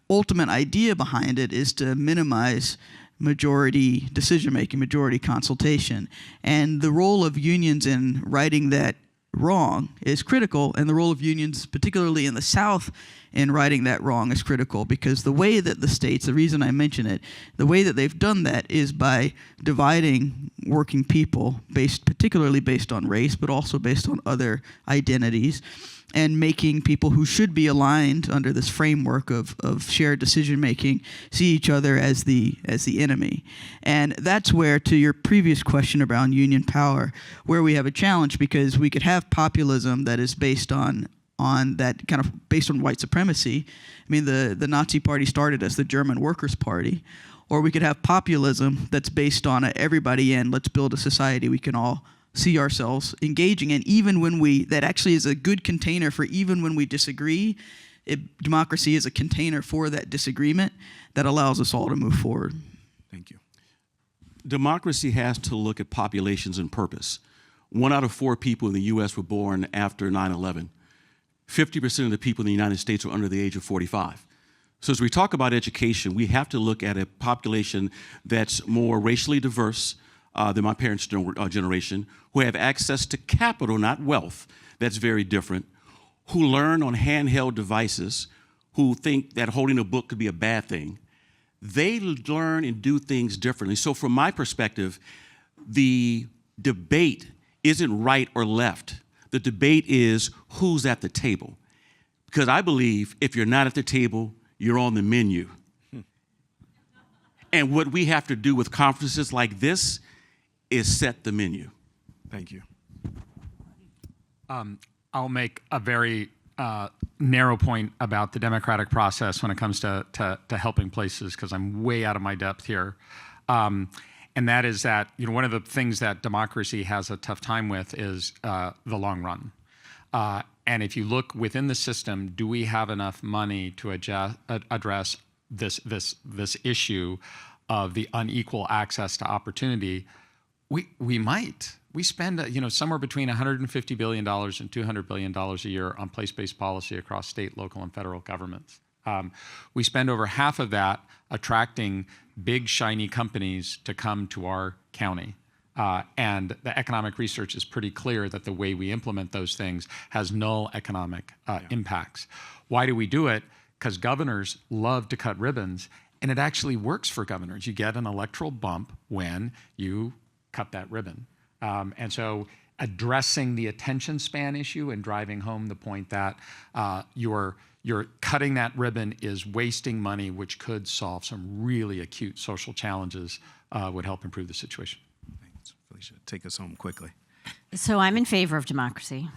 ultimate idea behind it is to minimize majority decision-making, majority consultation. And the role of unions in righting that wrong is critical, and the role of unions, particularly in the South, in righting that wrong is critical, because the way that the states, the reason I mention it, the way that they've done that is by dividing working people particularly based on race, but also based on other identities, and making people who should be aligned under this framework of shared decision-making see each other as the enemy. And that's where, to your previous question around union power, where we have a challenge, because we could have populism that is based on white supremacy. I mean, the Nazi Party started as the German Workers' Party. Or we could have populism that's based on everybody in, let's build a society we can all see ourselves engaging in, even when that actually is a good container for even when we disagree. Democracy is a container for that disagreement that allows us all to move forward. Thank you. Democracy has to look at populations and purpose. 1 out of 4 people in the U.S. were born after 9/11. 50% of the people in the United States are under the age of 45. So as we talk about education, we have to look at a population that's more racially diverse than my parents' generation, who have access to capital, not wealth, that's very different, who learn on handheld devices, who think that holding a book could be a bad thing. They learn and do things differently. So from my perspective, the debate isn't right or left. The debate is who's at the table. Because I believe if you're not at the table, you're on the menu. And what we have to do with conferences like this is set the menu. Thank you. I'll make a very narrow point about the democratic process when it comes to helping places, because I'm way out of my depth here. And that is that, one of the things that democracy has a tough time with is the long run. And if you look within the system, do we have enough money to address this issue of the unequal access to opportunity? We might. We spend somewhere between $150 billion and $200 billion a year on place-based policy across state, local, and federal governments. We spend over half of that attracting big, shiny companies to come to our county. And the economic research is pretty clear that the way we implement those things has null economic impacts. Why do we do it? Because governors love to cut ribbons, And it actually works for governors. You get an electoral bump when you cut that ribbon. And so addressing the attention span issue and driving home the point that you're cutting that ribbon is wasting money, which could solve some really acute social challenges, would help improve the situation. Thanks, Felicia. Take us home quickly. So I'm in favor of democracy.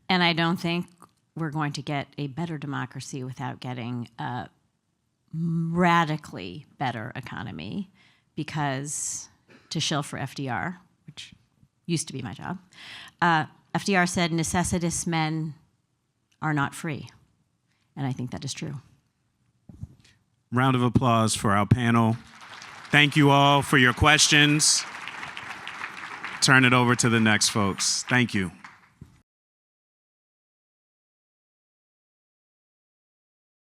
And I don't think we're going to get a better democracy without getting a radically better economy, because to shill for FDR, which used to be my job, FDR said necessitous men are not free. And I think that is true. Round of applause for our panel. Thank you all for your questions. Turn it over to the next folks. Thank you.